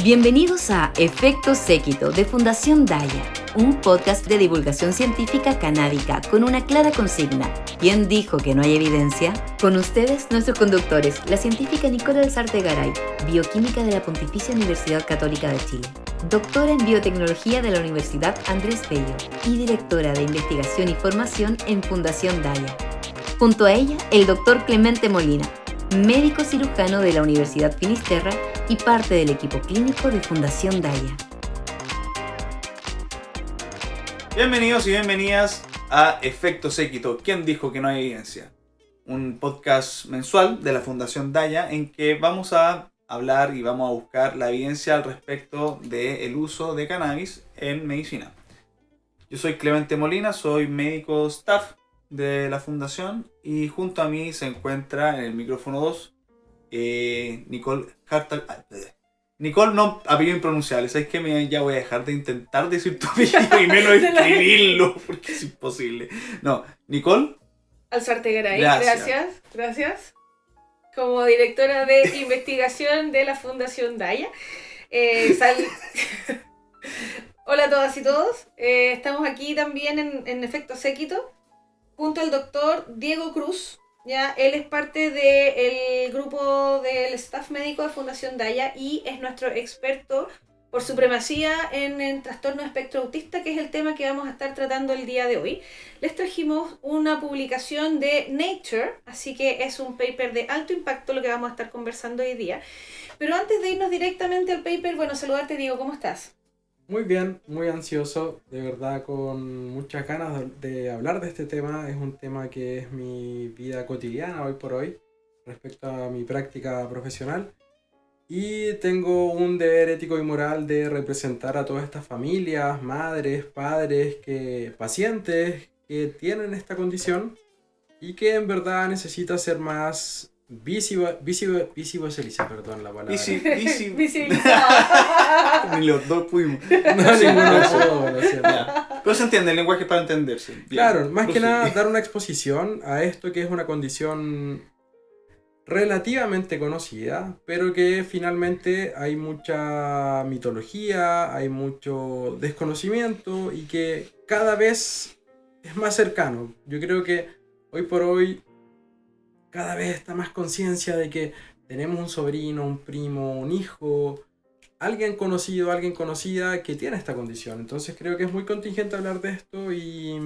Bienvenidos a Efecto Séquito de Fundación Daya, un podcast de divulgación científica canábica con una clara consigna. ¿Quién dijo que no hay evidencia? Con ustedes, nuestros conductores, la científica Nicole Alzarte Garay, bioquímica de la Pontificia Universidad Católica de Chile, doctora en biotecnología de la Universidad Andrés Bello y directora de investigación y formación en Fundación Daya. Junto a ella, el doctor Clemente Molina, médico cirujano de la Universidad Finisterra y parte del equipo clínico de Fundación Daya. Bienvenidos y bienvenidas a Efecto Séquito. ¿Quién dijo que no hay evidencia? Un podcast mensual de la Fundación Daya en que vamos a hablar y vamos a buscar la evidencia al respecto del uso de cannabis en medicina. Yo soy Clemente Molina, soy médico staff de la fundación y junto a mí se encuentra en el micrófono 2 Nicole Hartal. Nicole, no, apellido impronunciable. ¿Sabes qué? Ya voy a dejar de intentar decir tu apellido y menos escribirlo porque es imposible. No, Nicole Alzarte Garay. Gracias. Como directora de investigación de la Fundación Daya. Hola a todas y todos. Estamos aquí también en Efecto Séquito junto al doctor Diego Cruz. Ya, él es parte del grupo del staff médico de Fundación Daya y es nuestro experto por supremacía en trastorno de espectro autista, que es el tema que vamos a estar tratando el día de hoy. Les trajimos una publicación de Nature, así que es un paper de alto impacto lo que vamos a estar conversando hoy día. Pero antes de irnos directamente al paper, bueno, saludarte Diego, ¿cómo estás? Muy bien, muy ansioso, de verdad con muchas ganas de hablar de este tema. Es un tema que es mi vida cotidiana hoy por hoy respecto a mi práctica profesional y tengo un deber ético y moral de representar a todas estas familias, madres, padres, pacientes que tienen esta condición y que en verdad necesita ser más visibilizar, perdón la palabra. Ni los dos pudimos. No, ninguno pudo, lo siento. Pero se entiende, el lenguaje es para entenderse. Bien. Claro, más que nada dar una exposición a esto que es una condición relativamente conocida, pero que finalmente hay mucha mitología, hay mucho desconocimiento y que cada vez es más cercano. Yo creo que hoy por hoy cada vez está más conciencia de que tenemos un sobrino, un primo, un hijo, alguien conocido, alguien conocida que tiene esta condición. Entonces creo que es muy contingente hablar de esto y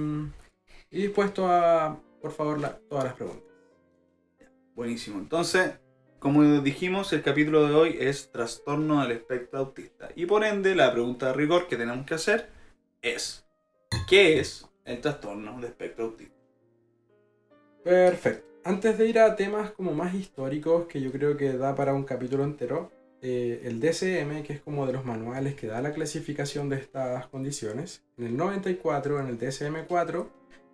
dispuesto a, por favor, todas las preguntas. Buenísimo. Entonces, como dijimos, el capítulo de hoy es trastorno del espectro autista. Y por ende, la pregunta de rigor que tenemos que hacer es: ¿qué es el trastorno del espectro autista? Perfecto. Antes de ir a temas como más históricos, que yo creo que da para un capítulo entero, el DSM, que es como de los manuales que da la clasificación de estas condiciones, en el 94, en el DSM-4,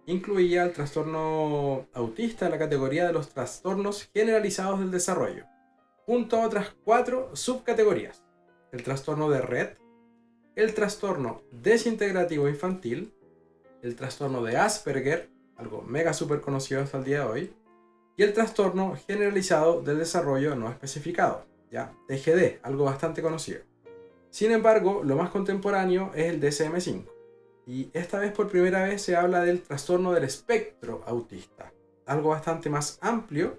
incluía el trastorno autista en la categoría de los trastornos generalizados del desarrollo, junto a otras 4 subcategorías: el trastorno de Rett, el trastorno desintegrativo infantil, el trastorno de Asperger, algo mega super conocido hasta el día de hoy, y el trastorno generalizado del desarrollo no especificado, ya, TGD, algo bastante conocido. Sin embargo, lo más contemporáneo es el DSM-5, y esta vez por primera vez se habla del trastorno del espectro autista, algo bastante más amplio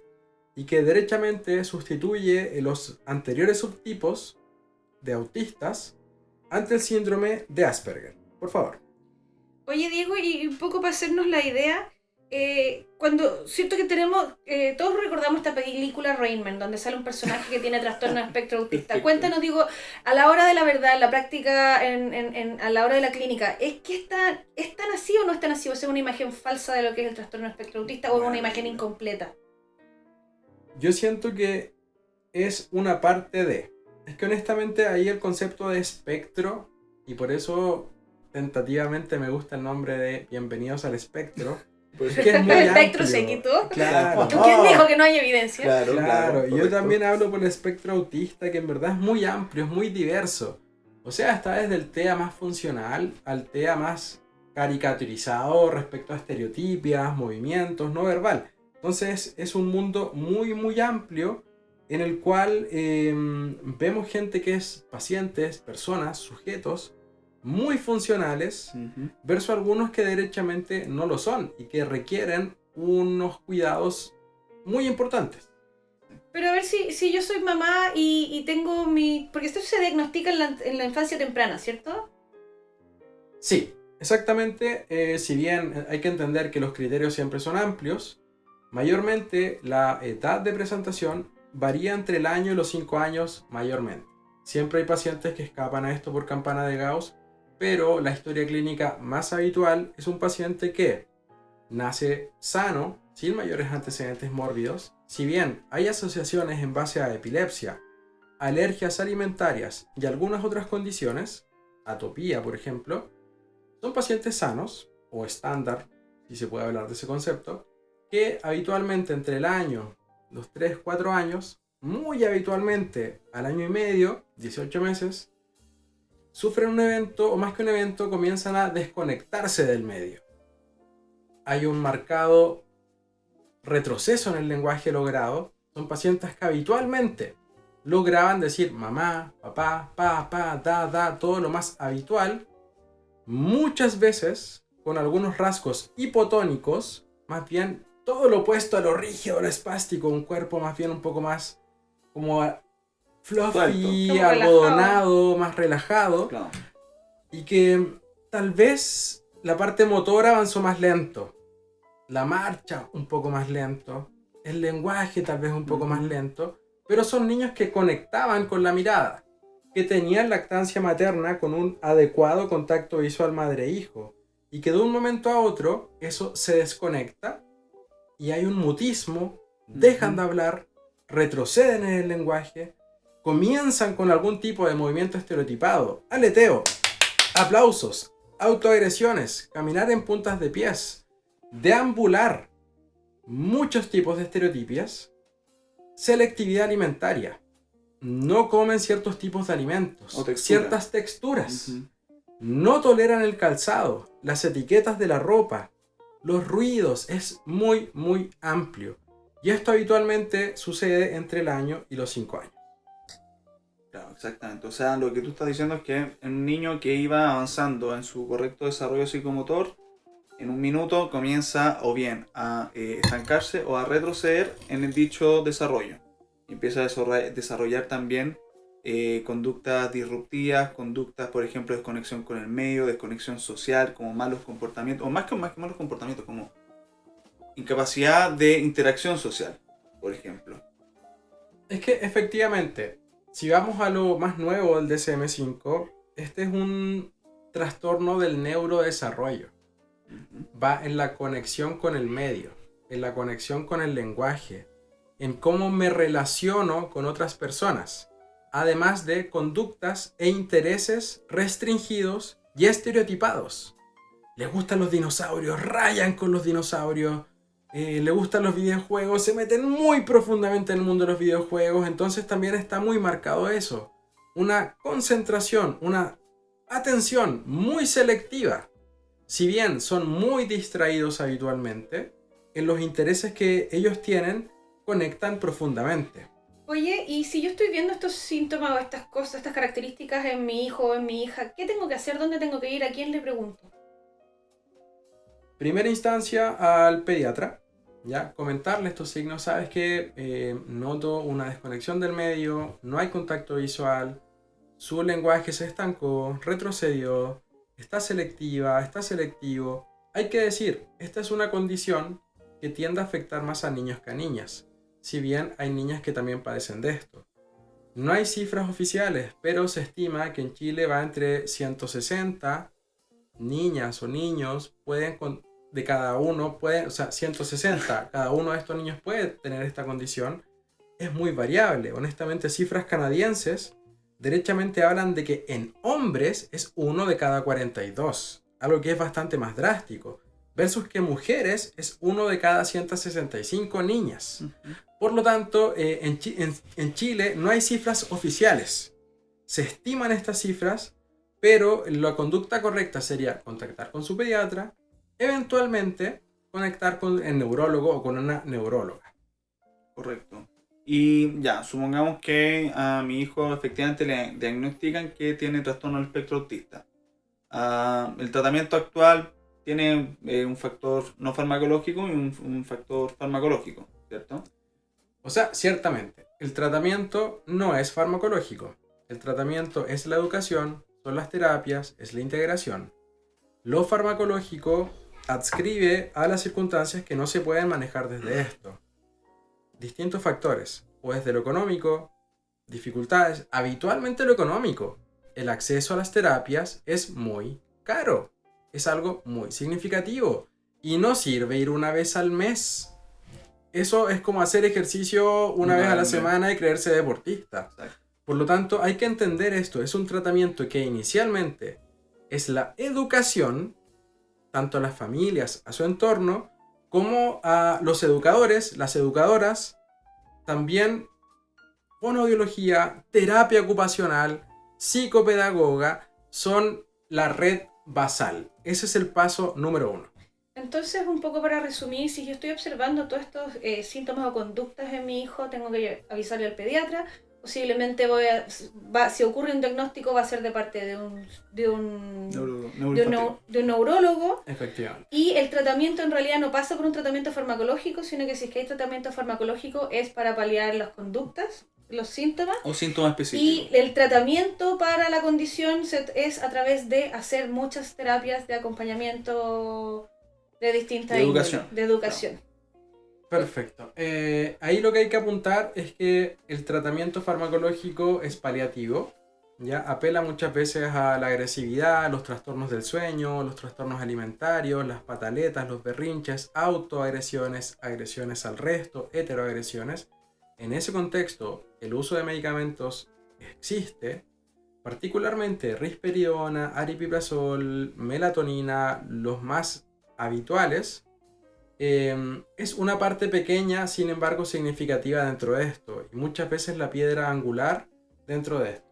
y que derechamente sustituye los anteriores subtipos de autistas ante el síndrome de Asperger. Por favor. Oye Diego, y un poco para hacernos la idea, cuando siento que tenemos, todos recordamos esta película Rain Man, donde sale un personaje que tiene trastorno de espectro autista. Cuéntanos, digo, a la hora de la verdad, en la práctica, a la hora de la clínica, ¿es tan así o no es tan así? ¿O es una imagen falsa de lo que es el trastorno de espectro autista o es una imagen incompleta? Yo siento que es una parte de. Es que honestamente ahí el concepto de espectro, y por eso tentativamente me gusta el nombre de Bienvenidos al Espectro, Pues que es muy Espectro amplio. séquito. Claro. ¿Quién dijo que no hay evidencia? Claro, yo correcto. también hablo por el espectro autista, que en verdad es muy amplio, es muy diverso. O sea, está desde el TEA más funcional al TEA más caricaturizado respecto a estereotipias, movimientos, no verbal. Entonces es un mundo muy, muy amplio en el cual vemos gente que es pacientes, personas, sujetos muy funcionales, versus algunos que derechamente no lo son y que requieren unos cuidados muy importantes. Pero a ver, si yo soy mamá y tengo porque esto se diagnostica en la infancia temprana, ¿cierto? Sí, exactamente. Si bien hay que entender que los criterios siempre son amplios, mayormente la edad de presentación varía entre el año y los 5 años mayormente. Siempre hay pacientes que escapan a esto por campana de Gauss, pero la historia clínica más habitual es un paciente que nace sano, sin mayores antecedentes mórbidos. Si bien hay asociaciones en base a epilepsia, alergias alimentarias y algunas otras condiciones, atopía por ejemplo, son pacientes sanos o estándar, si se puede hablar de ese concepto, que habitualmente entre el año, los 3-4 años, muy habitualmente al año y medio, 18 meses, sufren un evento, o más que un evento, comienzan a desconectarse del medio. Hay un marcado retroceso en el lenguaje logrado. Son pacientes que habitualmente lograban decir mamá, papá, pa, da, todo lo más habitual, muchas veces con algunos rasgos hipotónicos, más bien todo lo opuesto a lo rígido, a lo espástico, un cuerpo más bien un poco más como fluffy, como algodonado, más relajado, Claro. y que tal vez la parte motora avanzó más lento, la marcha un poco más lento, el lenguaje tal vez un poco más lento, pero son niños que conectaban con la mirada, que tenían lactancia materna con un adecuado contacto visual madre-hijo, y que de un momento a otro eso se desconecta y hay un mutismo, dejan de hablar, retroceden en el lenguaje, comienzan con algún tipo de movimiento estereotipado, aleteo, aplausos, autoagresiones, caminar en puntas de pies, deambular, muchos tipos de estereotipias, selectividad alimentaria, no comen ciertos tipos de alimentos, O textura. ciertas texturas, no toleran el calzado, las etiquetas de la ropa, los ruidos, es muy muy amplio. Y esto habitualmente sucede entre el año y los 5 años. Claro, exactamente. O sea, lo que tú estás diciendo es que un niño que iba avanzando en su correcto desarrollo psicomotor, en un minuto comienza o bien a estancarse o a retroceder en el dicho desarrollo. Y empieza a desarrollar también conductas disruptivas, conductas, por ejemplo, desconexión con el medio, desconexión social, como malos comportamientos, o más que malos comportamientos, como incapacidad de interacción social, por ejemplo. Es que efectivamente, si vamos a lo más nuevo del DSM-5, este es un trastorno del neurodesarrollo. Va en la conexión con el medio, en la conexión con el lenguaje, en cómo me relaciono con otras personas, además de conductas e intereses restringidos y estereotipados. Les gustan los dinosaurios, rayan con los dinosaurios, le gustan los videojuegos, se meten muy profundamente en el mundo de los videojuegos, entonces también está muy marcado eso. Una concentración, una atención muy selectiva. Si bien son muy distraídos habitualmente, en los intereses que ellos tienen, conectan profundamente. Oye, y si yo estoy viendo estos síntomas o estas cosas, estas características en mi hijo o en mi hija, ¿qué tengo que hacer? ¿Dónde tengo que ir? ¿A quién le pregunto? Primera instancia al pediatra, ya comentarle estos signos. Sabes que noto una desconexión del medio, no hay contacto visual, su lenguaje se estancó, retrocedió, está selectiva, está selectivo. Hay que decir, esta es una condición que tiende a afectar más a niños que a niñas, si bien hay niñas que también padecen de esto. No hay cifras oficiales, pero se estima que en Chile va entre 160 niñas o niños de cada uno, 160, cada uno de estos niños puede tener esta condición. Es muy variable. Honestamente, cifras canadienses derechamente hablan de que en hombres es 1 de cada 42, algo que es bastante más drástico, versus que mujeres es 1 de cada 165 niñas. Por lo tanto, en Chile no hay cifras oficiales. Se estiman estas cifras, pero la conducta correcta sería contactar con su pediatra, eventualmente conectar con el neurólogo o con una neuróloga. Correcto. Y ya, supongamos que a mi hijo efectivamente le diagnostican que tiene trastorno del espectro autista. El tratamiento actual tiene un factor no farmacológico y un factor farmacológico, ¿cierto? O sea, ciertamente, el tratamiento no es farmacológico. El tratamiento es la educación, son las terapias, es la integración. Lo farmacológico adscribe a las circunstancias que no se pueden manejar desde esto. Distintos factores, o desde lo económico, dificultades, habitualmente lo económico. El acceso a las terapias es muy caro, es algo muy significativo y no sirve ir una vez al mes. Eso es como hacer ejercicio una vez a la semana y creerse deportista. Exacto. Por lo tanto, hay que entender esto, es un tratamiento que inicialmente es la educación, tanto a las familias, a su entorno, como a los educadores, las educadoras, también fonoaudiología, terapia ocupacional, psicopedagoga, son la red basal. Ese es el paso número 1. Entonces, un poco para resumir, si yo estoy observando todos estos síntomas o conductas en mi hijo, tengo que avisarle al pediatra. Posiblemente si ocurre un diagnóstico va a ser de parte de un neurólogo. Efectivamente. Y el tratamiento en realidad no pasa por un tratamiento farmacológico, sino que si es que hay tratamiento farmacológico es para paliar las conductas, los síntomas. O síntomas específicos. Y el tratamiento para la condición es a través de hacer muchas terapias de acompañamiento de distintas De educación. De educación. No. Perfecto. Ahí lo que hay que apuntar es que el tratamiento farmacológico es paliativo, ¿ya? Apela muchas veces a la agresividad, los trastornos del sueño, los trastornos alimentarios, las pataletas, los berrinches, autoagresiones, agresiones al resto, heteroagresiones. En ese contexto, el uso de medicamentos existe, particularmente risperidona, aripiprazol, melatonina, los más habituales. Es una parte pequeña, sin embargo significativa dentro de esto, y muchas veces la piedra angular dentro de esto.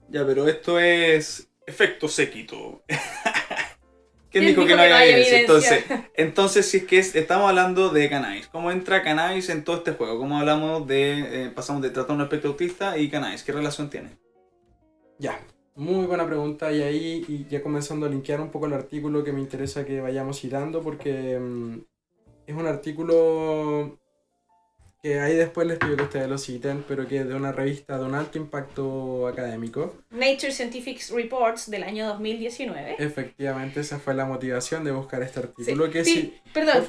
Ya, pero esto es efecto séquito. ¿Quién dijo que no hay evidencia? Entonces, si es que estamos hablando de cannabis, ¿cómo entra cannabis en todo este juego? ¿Cómo hablamos pasamos de trastorno espectro autista y cannabis? ¿Qué relación tiene? Ya, muy buena pregunta, y ahí y ya comenzando a linkear un poco el artículo que me interesa que vayamos citando, porque es un artículo que ahí después les pido que ustedes lo citen, pero que es de una revista de un alto impacto académico. Nature Scientific Reports del año 2019. Efectivamente, esa fue la motivación de buscar este artículo. Sí. Que sí, Perdón,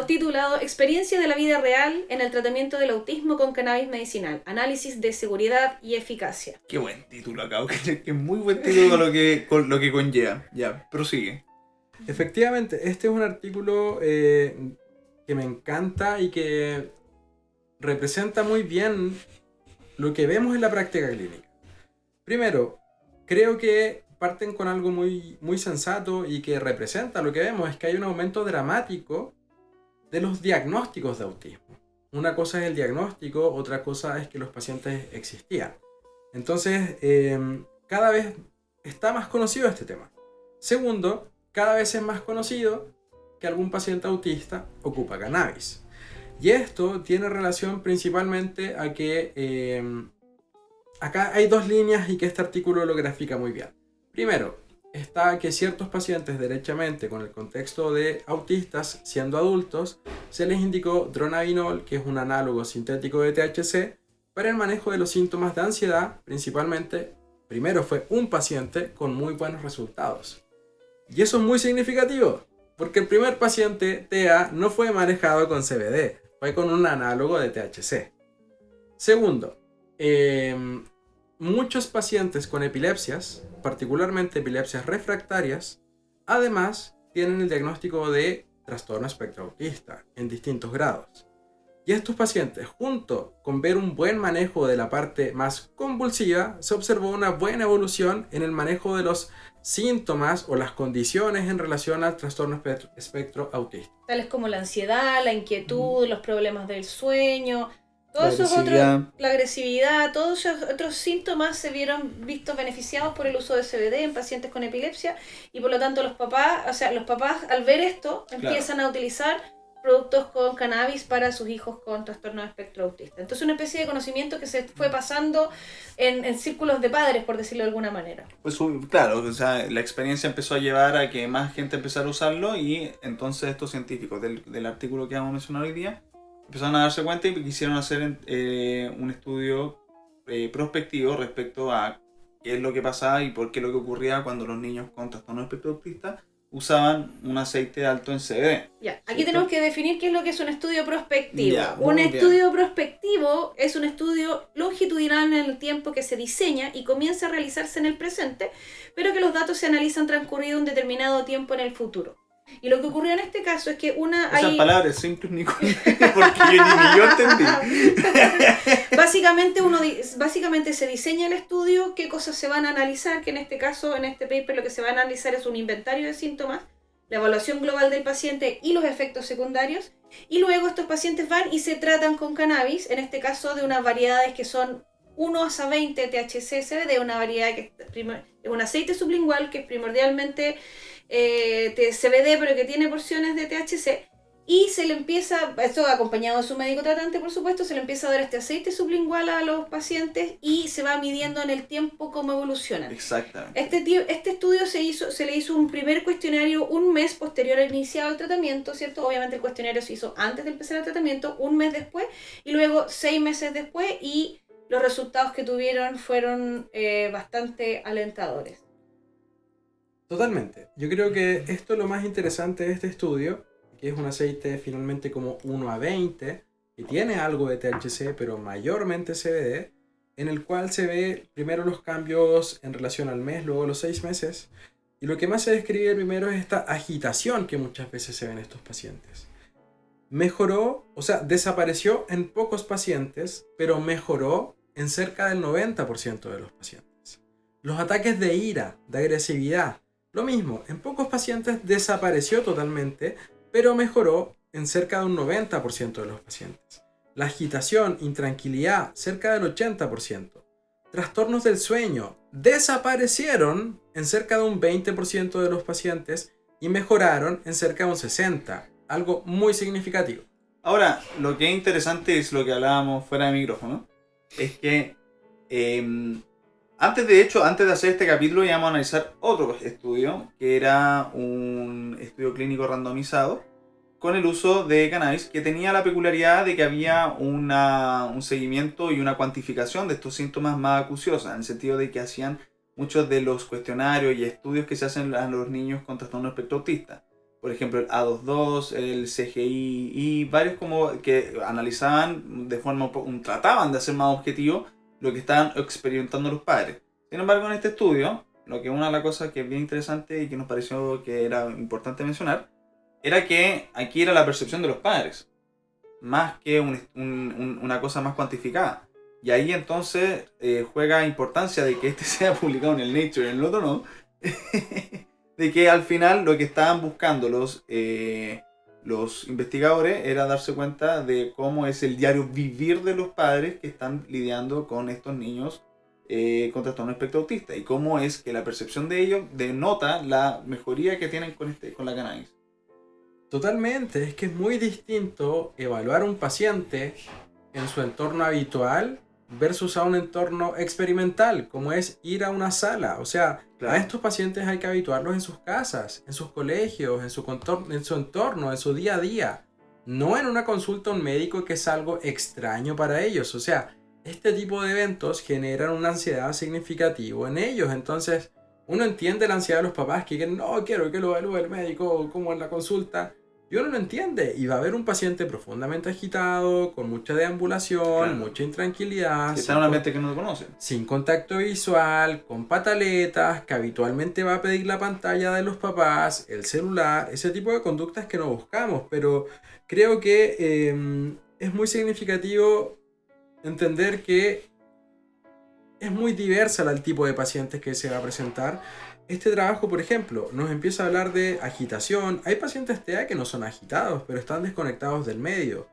titulado Experiencia de la vida real en el tratamiento del autismo con cannabis medicinal. Análisis de seguridad y eficacia. Qué buen título acá, que es muy buen título con lo que conlleva. Ya, prosigue. Efectivamente, este es un artículo que me encanta y que representa muy bien lo que vemos en la práctica clínica. Primero, creo que parten con algo muy, muy sensato y que representa lo que vemos, es que hay un aumento dramático de los diagnósticos de autismo. Una cosa es el diagnóstico, otra cosa es que los pacientes existían. Entonces, cada vez está más conocido este tema. Segundo, cada vez es más conocido que algún paciente autista ocupa cannabis. Y esto tiene relación principalmente a que acá hay dos líneas y que este artículo lo grafica muy bien. Primero, está que ciertos pacientes derechamente con el contexto de autistas siendo adultos se les indicó dronabinol, que es un análogo sintético de THC, para el manejo de los síntomas de ansiedad. Principalmente, primero fue un paciente con muy buenos resultados. Y eso es muy significativo, porque el primer paciente TEA no fue manejado con CBD, fue con un análogo de THC. Segundo, muchos pacientes con epilepsias, particularmente epilepsias refractarias, además tienen el diagnóstico de trastorno espectro autista en distintos grados. Y estos pacientes, junto con ver un buen manejo de la parte más convulsiva, se observó una buena evolución en el manejo de los síntomas o las condiciones en relación al trastorno espectro autista. Tales como la ansiedad, la inquietud, los problemas del sueño, todos esos otros, la agresividad, todos esos otros síntomas se vieron vistos beneficiados por el uso de CBD en pacientes con epilepsia, y por lo tanto los papás al ver esto empiezan a utilizar productos con cannabis para sus hijos con trastorno de espectro autista. Entonces una especie de conocimiento que se fue pasando en círculos de padres, por decirlo de alguna manera. Pues claro, o sea, la experiencia empezó a llevar a que más gente empezara a usarlo y entonces estos científicos del artículo que vamos a mencionar hoy día empezaron a darse cuenta y quisieron hacer un estudio prospectivo respecto a qué es lo que pasaba y por qué lo que ocurría cuando los niños con trastorno de espectro autista usaban un aceite alto en CBD. Ya, aquí ¿Cierto? tenemos que definir qué es lo que es un estudio prospectivo. Ya, Un muy bien. estudio prospectivo es un estudio longitudinal en el tiempo que se diseña y comienza a realizarse en el presente, pero que los datos se analizan transcurrido un determinado tiempo en el futuro. Y lo que ocurrió en este caso es que Esas palabras simples, Nicole, porque ni yo entendí. Básicamente se diseña el estudio, qué cosas se van a analizar, que en este caso, en este paper, lo que se va a analizar es un inventario de síntomas, la evaluación global del paciente y los efectos secundarios, y luego estos pacientes van y se tratan con cannabis, en este caso de unas variedades que son 1-20 THC CBD, una variedad que es un aceite sublingual que es primordialmente CBD, pero que tiene porciones de THC, y se le empieza, esto acompañado de su médico tratante por supuesto, se le empieza a dar este aceite sublingual a los pacientes y se va midiendo en el tiempo cómo evolucionan. Exactamente. Este estudio se le hizo un primer cuestionario un mes posterior al iniciado el tratamiento, ¿cierto? Obviamente el cuestionario se hizo antes de empezar el tratamiento, un mes después, y luego 6 meses después, y los resultados que tuvieron fueron bastante alentadores. Totalmente. Yo creo que esto es lo más interesante de este estudio, que es un aceite finalmente como 1-20, que tiene algo de THC, pero mayormente CBD, en el cual se ve primero los cambios en relación al mes, luego los 6 meses. Y lo que más se describe primero es esta agitación que muchas veces se ve en estos pacientes. Mejoró, o sea, desapareció en pocos pacientes, pero mejoró en cerca del 90% de los pacientes. Los ataques de ira, de agresividad, lo mismo, en pocos pacientes desapareció totalmente, pero mejoró en cerca de un 90% de los pacientes. La agitación, intranquilidad, cerca del 80%. Trastornos del sueño desaparecieron en cerca de un 20% de los pacientes y mejoraron en cerca de un 60%. Algo muy significativo. Ahora, lo que es interesante es lo que hablábamos fuera de micrófono, es que antes de hacer este capítulo íbamos a analizar otro estudio, que era un estudio clínico randomizado con el uso de cannabis, que tenía la peculiaridad de que había un seguimiento y una cuantificación de estos síntomas más acuciosos, en el sentido de que hacían muchos de los cuestionarios y estudios que se hacen a los niños con trastorno de espectro autista. Por ejemplo, el A22, el CGI y varios como que analizaban de forma, trataban de hacer más objetivo lo que estaban experimentando los padres. Sin embargo, en este estudio, una de las cosas que es bien interesante y que nos pareció que era importante mencionar, era que aquí era la percepción de los padres, más que una cosa más cuantificada. Y ahí entonces juega importancia de que este sea publicado en el Nature y en el otro no, de que al final lo que estaban buscando los investigadores era darse cuenta de cómo es el diario vivir de los padres que están lidiando con estos niños con trastorno de espectro autista, y cómo es que la percepción de ellos denota la mejoría que tienen con la cannabis. Totalmente, es que es muy distinto evaluar a un paciente en su entorno habitual versus a un entorno experimental, como es ir a una sala. O sea, claro, a estos pacientes hay que habituarlos en sus casas, en sus colegios, en su entorno, en su día a día. No en una consulta a un médico, que es algo extraño para ellos. O sea, este tipo de eventos generan una ansiedad significativa en ellos. Entonces, uno entiende la ansiedad de los papás que quieren, no, quiero que lo evalúe el médico como en la consulta. Y uno lo entiende, y va a haber un paciente profundamente agitado, con mucha deambulación, claro, mucha intranquilidad. Que está en un ambiente que no lo conoce. Sin contacto visual, con pataletas, que habitualmente va a pedir la pantalla de los papás, el celular, ese tipo de conductas que no buscamos. Pero creo que es muy significativo entender que es muy diversa el tipo de pacientes que se va a presentar. Este trabajo, por ejemplo, nos empieza a hablar de agitación. Hay pacientes TEA que no son agitados, pero están desconectados del medio.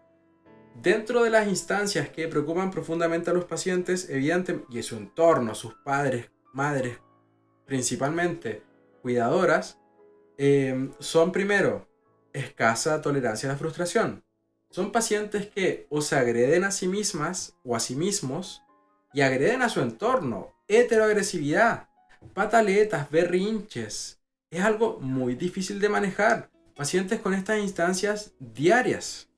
Dentro de las instancias que preocupan profundamente a los pacientes, evidentemente, y su entorno, sus padres, madres, principalmente cuidadoras, son primero escasa tolerancia a la frustración. Son pacientes que o se agreden a sí mismas o a sí mismos y agreden a su entorno. Heteroagresividad, pataletas, berrinches. Es algo muy difícil de manejar. Pacientes con estas instancias diarias.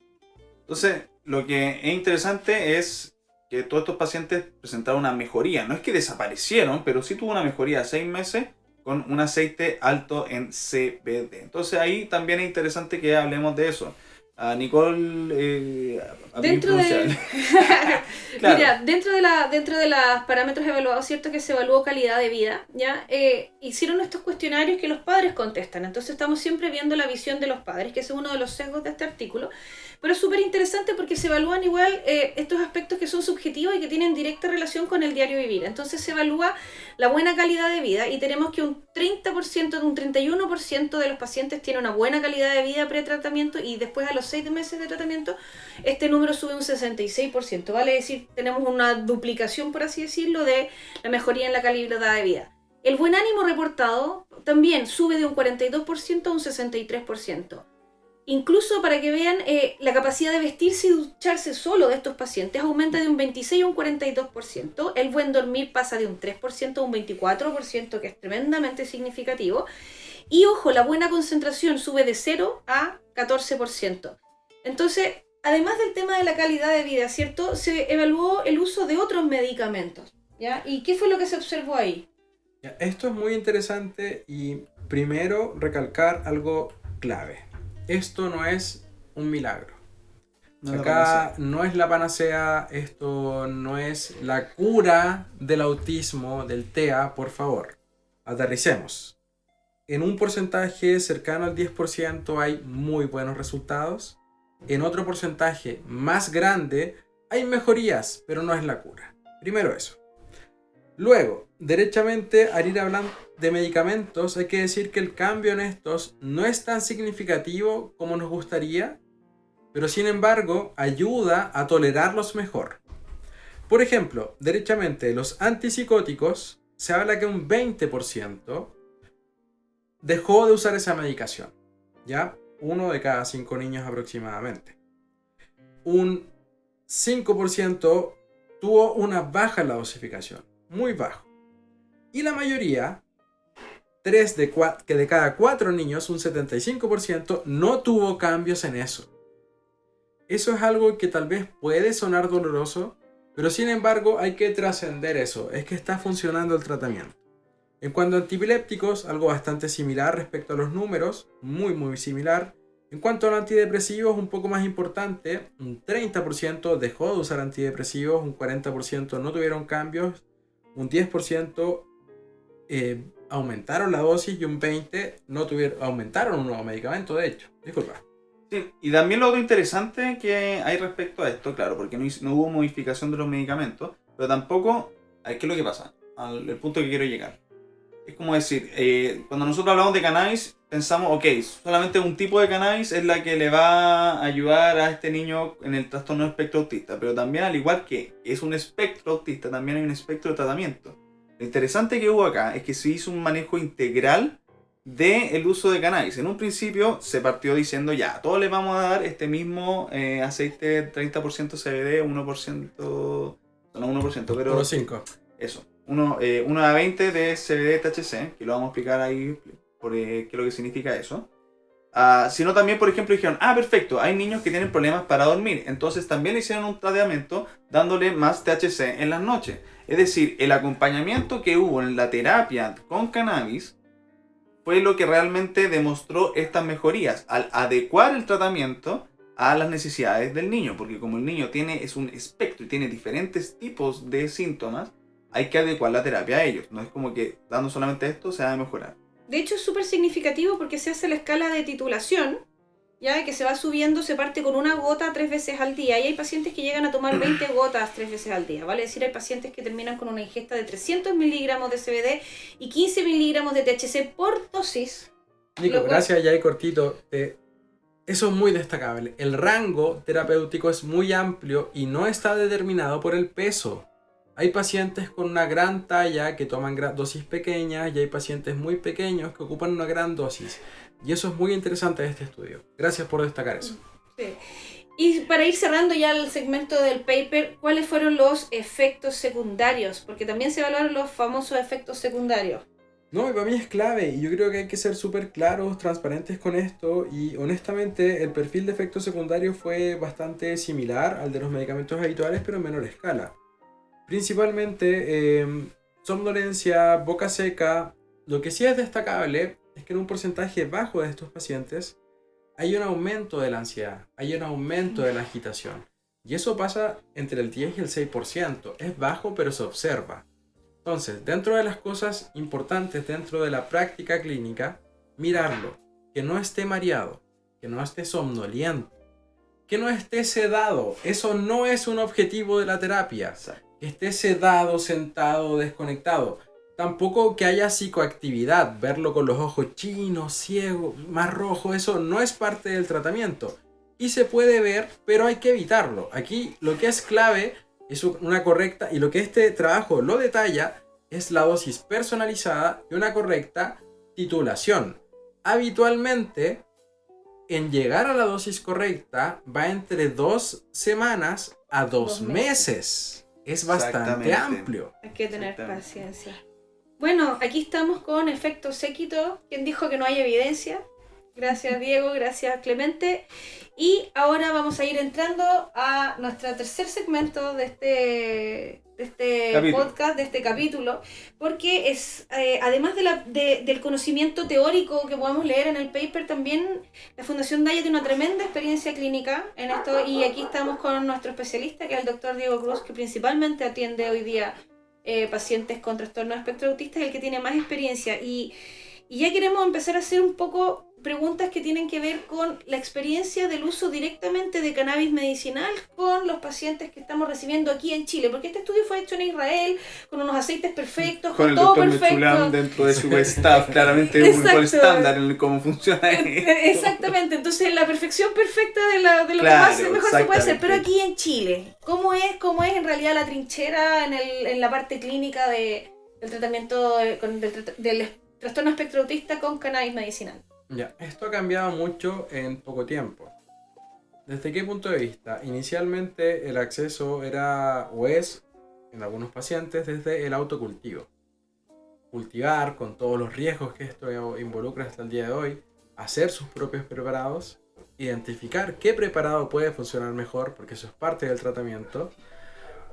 Entonces, lo que es interesante es que todos estos pacientes presentaron una mejoría. No es que desaparecieron, pero sí tuvo una mejoría a 6 meses con un aceite alto en CBD. Entonces ahí también es interesante que hablemos de eso. A Nicole, Dentro de, Claro. Mira, dentro de los parámetros evaluados, cierto que se evaluó calidad de vida, ¿ya? Hicieron estos cuestionarios que los padres contestan. Entonces estamos siempre viendo la visión de los padres, que ese es uno de los sesgos de este artículo. Pero es súper interesante porque se evalúan igual estos aspectos que son subjetivos y que tienen directa relación con el diario vivir. Entonces se evalúa la buena calidad de vida y tenemos que un 30%, un 31% de los pacientes tiene una buena calidad de vida pre-tratamiento y después a los 6 meses de tratamiento este número sube un 66%. Vale decir, tenemos una duplicación, por así decirlo, de la mejoría en la calidad de vida. El buen ánimo reportado también sube de un 42% a un 63%. Incluso para que vean, la capacidad de vestirse y ducharse solo de estos pacientes aumenta de un 26 a un 42%. El buen dormir pasa de un 3% a un 24%, que es tremendamente significativo. Y ojo, la buena concentración sube de 0 a 14%. Entonces, además del tema de la calidad de vida, ¿cierto? Se evaluó el uso de otros medicamentos, ¿ya? ¿Y qué fue lo que se observó ahí? Esto es muy interesante y primero recalcar algo clave. Esto no es un milagro. Acá no es la panacea, esto no es la cura del autismo, del TEA, por favor. Aterricemos. En un porcentaje cercano al 10% hay muy buenos resultados. En otro porcentaje más grande hay mejorías, pero no es la cura. Primero eso. Luego, derechamente, al ir hablando de medicamentos, hay que decir que el cambio en estos no es tan significativo como nos gustaría, pero sin embargo ayuda a tolerarlos mejor. Por ejemplo, derechamente, los antipsicóticos, se habla que un 20% dejó de usar esa medicación, ¿ya? 1 de cada 5 niños aproximadamente. Un 5% tuvo una baja en la dosificación, muy bajo. Y la mayoría, 3 de cada 4 niños, un 75%, no tuvo cambios en eso. Eso es algo que tal vez puede sonar doloroso, pero sin embargo hay que trascender eso, es que está funcionando el tratamiento. En cuanto a antiepilépticos, algo bastante similar respecto a los números, muy similar. En cuanto a los antidepresivos, un poco más importante, un 30% dejó de usar antidepresivos, un 40% no tuvieron cambios, un 10% aumentaron la dosis y un 20% aumentaron un nuevo medicamento, de hecho. Disculpa. Sí, y también lo otro interesante que hay respecto a esto, claro, porque no hubo modificación de los medicamentos, pero tampoco, ¿qué es lo que pasa? El punto que quiero llegar. Es como decir, cuando nosotros hablamos de cannabis, pensamos, ok, solamente un tipo de cannabis es la que le va a ayudar a este niño en el trastorno de espectro autista, pero también al igual que es un espectro autista, también hay un espectro de tratamiento. Lo interesante que hubo acá es que se hizo un manejo integral del uso de cannabis. En un principio se partió diciendo ya, a todos les vamos a dar este mismo aceite 30% CBD, 1%, no 1%, pero 1,5. eso, 1 a 20 de CBD THC, que lo vamos a explicar ahí por qué es lo que significa eso. Sino también, por ejemplo, dijeron, perfecto, hay niños que tienen problemas para dormir, entonces también le hicieron un tratamiento dándole más THC en las noches. Es decir, el acompañamiento que hubo en la terapia con cannabis fue lo que realmente demostró estas mejorías, al adecuar el tratamiento a las necesidades del niño, porque como el niño es un espectro y tiene diferentes tipos de síntomas, hay que adecuar la terapia a ellos. No es como que dando solamente esto se va a mejorar. De hecho es súper significativo porque se hace la escala de titulación, ya que se va subiendo, se parte con una gota 3 veces al día y hay pacientes que llegan a tomar 20 gotas 3 veces al día, vale decir, hay pacientes que terminan con una ingesta de 300 miligramos de CBD y 15 miligramos de THC por dosis. Nico, gracias, ya hay cortito. Eso es muy destacable. El rango terapéutico es muy amplio y no está determinado por el peso. Hay pacientes con una gran talla que toman dosis pequeñas y hay pacientes muy pequeños que ocupan una gran dosis. Y eso es muy interesante de este estudio. Gracias por destacar eso. Sí. Y para ir cerrando ya el segmento del paper, ¿cuáles fueron los efectos secundarios? Porque también se evaluaron los famosos efectos secundarios. No, y para mí es clave y yo creo que hay que ser súper claros, transparentes con esto y honestamente el perfil de efectos secundarios fue bastante similar al de los medicamentos habituales pero en menor escala. Principalmente somnolencia, boca seca. Lo que sí es destacable es que en un porcentaje bajo de estos pacientes hay un aumento de la ansiedad, hay un aumento de la agitación. Y eso pasa entre el 10 y el 6%. Es bajo, pero se observa. Entonces, dentro de las cosas importantes dentro de la práctica clínica, mirarlo. Que no esté mareado, que no esté somnoliento, que no esté sedado. Eso no es un objetivo de la terapia. Que esté sedado, sentado, desconectado. Tampoco que haya psicoactividad, verlo con los ojos chinos, ciego, más rojo, eso no es parte del tratamiento. Y se puede ver, pero hay que evitarlo. Aquí lo que es clave es una correcta, y lo que este trabajo lo detalla, es la dosis personalizada y una correcta titulación. Habitualmente, en llegar a la dosis correcta, va entre 2 semanas a 2 meses. Es bastante amplio. Hay que tener paciencia. Bueno, aquí estamos con efecto séquito. ¿Quién dijo que no hay evidencia? Gracias Diego, gracias Clemente. Y ahora vamos a ir entrando a nuestro tercer segmento de este podcast, de este capítulo, porque es además del conocimiento teórico que podemos leer en el paper, también la Fundación Daya tiene una tremenda experiencia clínica en esto, y aquí estamos con nuestro especialista, que es el doctor Diego Cruz, que principalmente atiende hoy día pacientes con trastorno de espectro autista, es el que tiene más experiencia, y ya queremos empezar a hacer un poco preguntas que tienen que ver con la experiencia del uso directamente de cannabis medicinal con los pacientes que estamos recibiendo aquí en Chile, porque este estudio fue hecho en Israel, con unos aceites perfectos, con todo perfecto. Con el doctor Mechulam dentro de su staff, claramente un estándar en cómo funciona. Exactamente, entonces la perfección perfecta de lo claro, que más mejor se puede hacer, pero aquí en Chile, ¿cómo es en realidad la trinchera en la parte clínica del tratamiento del trastorno espectro autista con cannabis medicinal? Ya, esto ha cambiado mucho en poco tiempo. ¿Desde qué punto de vista? Inicialmente el acceso era, o es, en algunos pacientes, desde el autocultivo. Cultivar con todos los riesgos que esto involucra hasta el día de hoy, hacer sus propios preparados, identificar qué preparado puede funcionar mejor, porque eso es parte del tratamiento.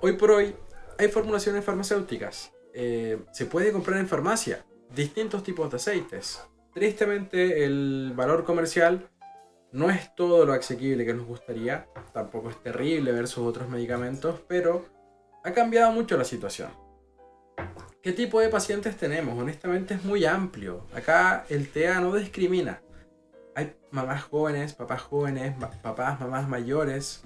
Hoy por hoy hay formulaciones farmacéuticas. Se puede comprar en farmacia distintos tipos de aceites. Tristemente el valor comercial no es todo lo asequible que nos gustaría, tampoco es terrible versus otros medicamentos, pero ha cambiado mucho la situación. ¿Qué tipo de pacientes tenemos? Honestamente es muy amplio. Acá el TEA no discrimina. Hay mamás jóvenes, papás mamás mayores,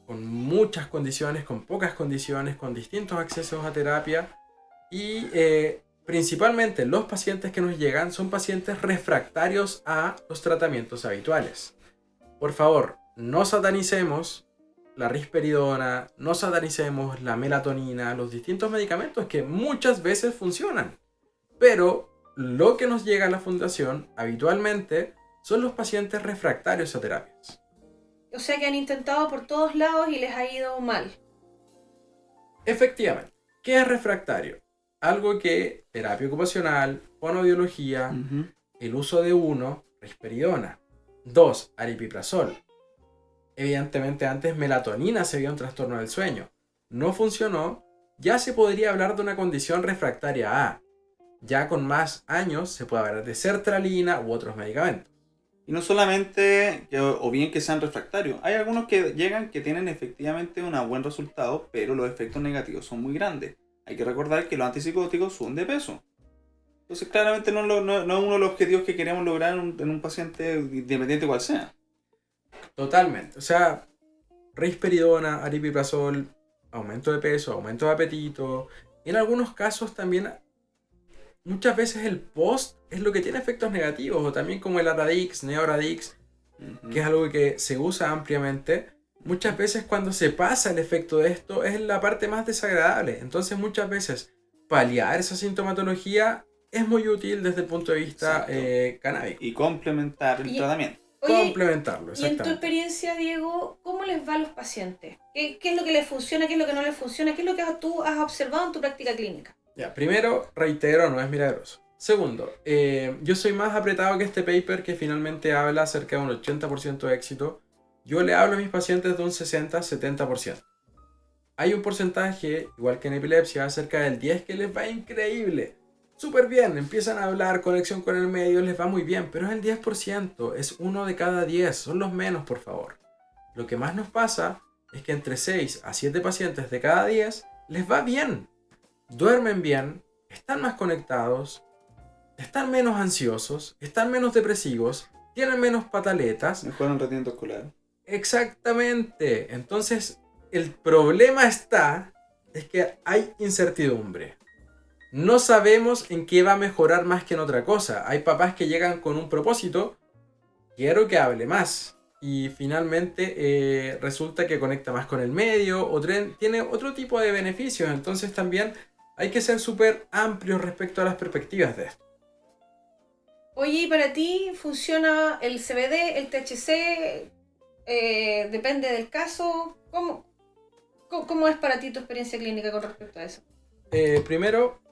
con muchas condiciones, con pocas condiciones, con distintos accesos a terapia y principalmente los pacientes que nos llegan son pacientes refractarios a los tratamientos habituales. Por favor, no satanicemos la risperidona, no satanicemos la melatonina, los distintos medicamentos que muchas veces funcionan. Pero lo que nos llega a la fundación habitualmente son los pacientes refractarios a terapias. O sea que han intentado por todos lados y les ha ido mal. Efectivamente. ¿Qué es refractario? Algo que terapia ocupacional, fonoaudiología, el uso de risperidona, 2, aripiprazol. Evidentemente antes melatonina se vio un trastorno del sueño. No funcionó, ya se podría hablar de una condición refractaria A. Ya con más años se puede hablar de sertralina u otros medicamentos. Y no solamente, o bien que sean refractarios, hay algunos que llegan que tienen efectivamente un buen resultado, pero los efectos negativos son muy grandes. Hay que recordar que los antipsicóticos suben de peso. Entonces claramente no es uno de los objetivos que queremos lograr en un paciente independiente cual sea. Totalmente. O sea, risperidona, aripiprazol, aumento de peso, aumento de apetito. En algunos casos también, muchas veces el post es lo que tiene efectos negativos. O también como el Aradix, Neoradix, que es algo que se usa ampliamente. Muchas veces cuando se pasa el efecto de esto es la parte más desagradable. Entonces muchas veces paliar esa sintomatología es muy útil desde el punto de vista canábico. Y complementar el tratamiento. Oye, Complementarlo, y en exactamente. tu experiencia, Diego, ¿cómo les va a los pacientes? ¿Qué es lo que les funciona? ¿Qué es lo que no les funciona? ¿Qué es lo que tú has observado en tu práctica clínica? Ya, primero, reitero, no es milagroso. Segundo, yo soy más apretado que este paper que finalmente habla acerca de un 80% de éxito. Yo le hablo a mis pacientes de un 60-70%. Hay un porcentaje, igual que en epilepsia, cerca del 10% que les va increíble. Súper bien, empiezan a hablar, conexión con el medio, les va muy bien, pero es el 10%, es 1 de cada 10, son los menos, por favor. Lo que más nos pasa es que entre 6 a 7 pacientes de cada 10 les va bien. Duermen bien, están más conectados, están menos ansiosos, están menos depresivos, tienen menos pataletas. Mejoran el rendimiento escolar. Exactamente. Entonces, el problema es que hay incertidumbre. No sabemos en qué va a mejorar más que en otra cosa. Hay papás que llegan con un propósito, quiero que hable más. Y finalmente resulta que conecta más con el medio o tiene otro tipo de beneficios. Entonces también hay que ser súper amplios respecto a las perspectivas de esto. Oye, ¿y para ti funciona el CBD, el THC? ¿Depende del caso? ¿Cómo es para ti tu experiencia clínica con respecto a eso? Primero,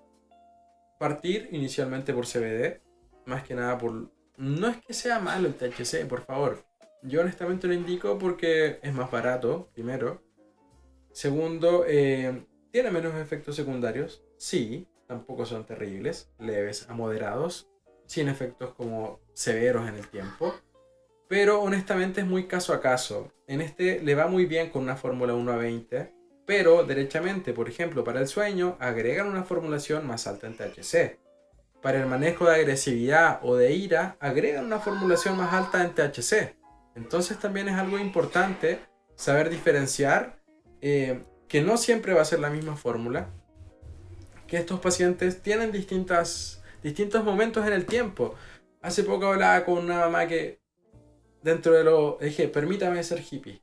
partir inicialmente por CBD. Más que nada por... No es que sea malo el THC, por favor. Yo honestamente lo indico porque es más barato, primero. Segundo, tiene menos efectos secundarios. Sí, tampoco son terribles, leves a moderados, sin efectos como severos en el tiempo. Pero honestamente es muy caso a caso. En este le va muy bien con una fórmula 1:20, pero derechamente, por ejemplo, para el sueño, agregan una formulación más alta en THC. Para el manejo de agresividad o de ira, agregan una formulación más alta en THC. Entonces también es algo importante saber diferenciar que no siempre va a ser la misma fórmula, que estos pacientes tienen distintos momentos en el tiempo. Hace poco hablaba con una mamá que dentro de lo... dije, permítame ser hippie.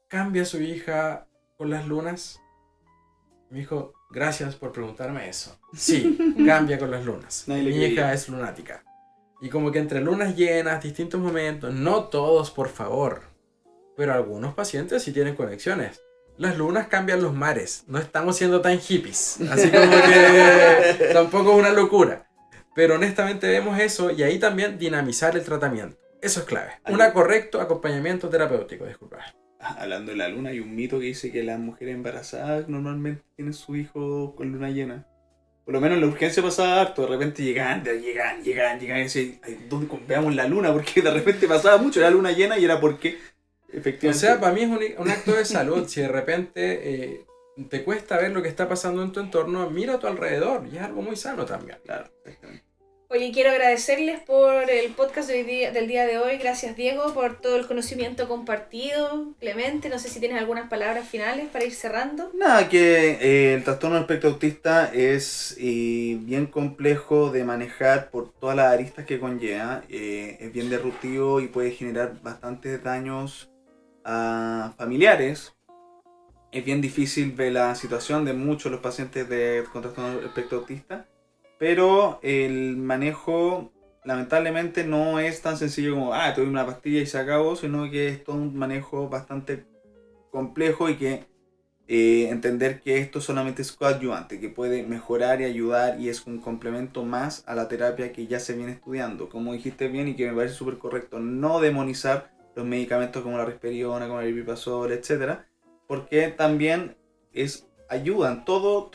¿Cambia su hija con las lunas? Me dijo, gracias por preguntarme eso. Sí, cambia con las lunas. Mi hija es lunática. Y como que entre lunas llenas, distintos momentos, no todos por favor, pero algunos pacientes sí tienen conexiones. Las lunas cambian los mares, no estamos siendo tan hippies, así como que tampoco es una locura. Pero honestamente vemos eso y ahí también dinamizar el tratamiento. Eso es clave. Un correcto acompañamiento terapéutico, disculpa. Hablando de la luna, hay un mito que dice que las mujeres embarazadas normalmente tienen su hijo con luna llena. Por lo menos en la urgencia pasaba harto, de repente llegaban y decían, ¿dónde veamos la luna? Porque de repente pasaba mucho, era luna llena y era porque efectivamente... O sea, para mí es un acto de salud. Si de repente te cuesta ver lo que está pasando en tu entorno, mira a tu alrededor y es algo muy sano también. Claro, exactamente. Oye, quiero agradecerles por el podcast del día de hoy. Gracias, Diego, por todo el conocimiento compartido. Clemente, no sé si tienes algunas palabras finales para ir cerrando. Nada, que el trastorno del espectro autista es bien complejo de manejar por todas las aristas que conlleva. Es bien disruptivo y puede generar bastantes daños a familiares. Es bien difícil ver la situación de muchos de los pacientes con trastorno del espectro autista. Pero el manejo lamentablemente no es tan sencillo como te doy una pastilla y se acabó, sino que es todo un manejo bastante complejo y que entender que esto solamente es coadyuvante, que puede mejorar y ayudar y es un complemento más a la terapia que ya se viene estudiando. Como dijiste bien y que me parece súper correcto, no demonizar los medicamentos como la risperidona, como el aripiprazol, etc. Porque también ayudan, todo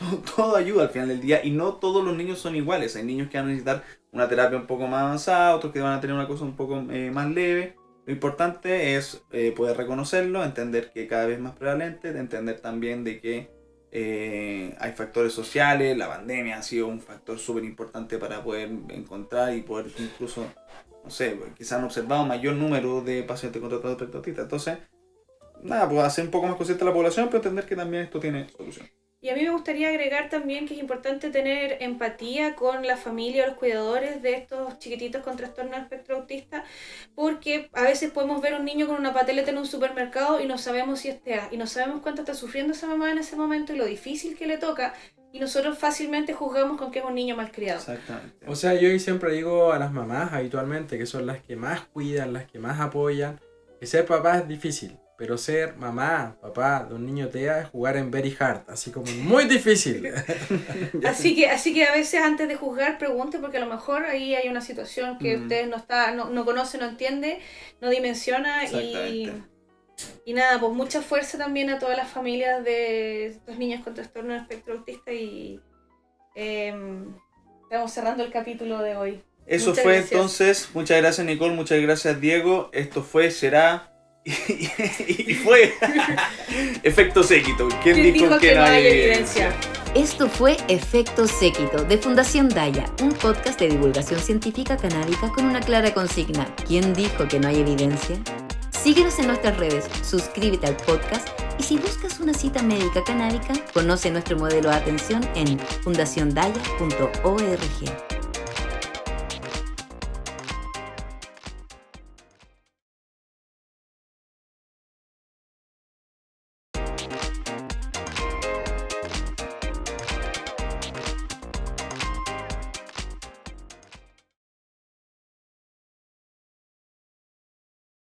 ayuda al final del día y no todos los niños son iguales. Hay niños que van a necesitar una terapia un poco más avanzada, otros que van a tener una cosa un poco más leve. Lo importante es poder reconocerlo, entender que cada vez es más prevalente, entender también de que hay factores sociales. La pandemia ha sido un factor súper importante para poder encontrar y poder incluso, no sé, quizás han observado mayor número de pacientes con trastorno de espectro autista. Entonces, nada, pues hacer un poco más consciente a la población, pero entender que también esto tiene solución. Y a mí me gustaría agregar también que es importante tener empatía con la familia o los cuidadores de estos chiquititos con trastorno de espectro autista, porque a veces podemos ver un niño con una pateleta en un supermercado y no sabemos si es TEA, y no sabemos cuánto está sufriendo esa mamá en ese momento y lo difícil que le toca, y nosotros fácilmente juzgamos con que es un niño malcriado. Exactamente. O sea, yo siempre digo a las mamás habitualmente, que son las que más cuidan, las que más apoyan, que ser papá es difícil. Pero ser mamá, papá de un niño TEA es jugar en very hard, así como muy difícil. Así que a veces antes de juzgar pregunte, porque a lo mejor ahí hay una situación que ustedes no conoce, no entiende, no dimensiona y nada, pues mucha fuerza también a todas las familias de estos niños con trastorno de espectro autista y estamos cerrando el capítulo de hoy. Eso Muchas fue gracias. Entonces, muchas gracias Nicole, muchas gracias Diego, esto fue, será... y fue Efecto Séquito. ¿Quién dijo que no hay evidencia? Esto fue Efecto Séquito de Fundación Daya, un podcast de divulgación científica canábica con una clara consigna. ¿Quién dijo que no hay evidencia? Síguenos en nuestras redes, suscríbete al podcast y si buscas una cita médica canábica, conoce nuestro modelo de atención en fundaciondaya.org.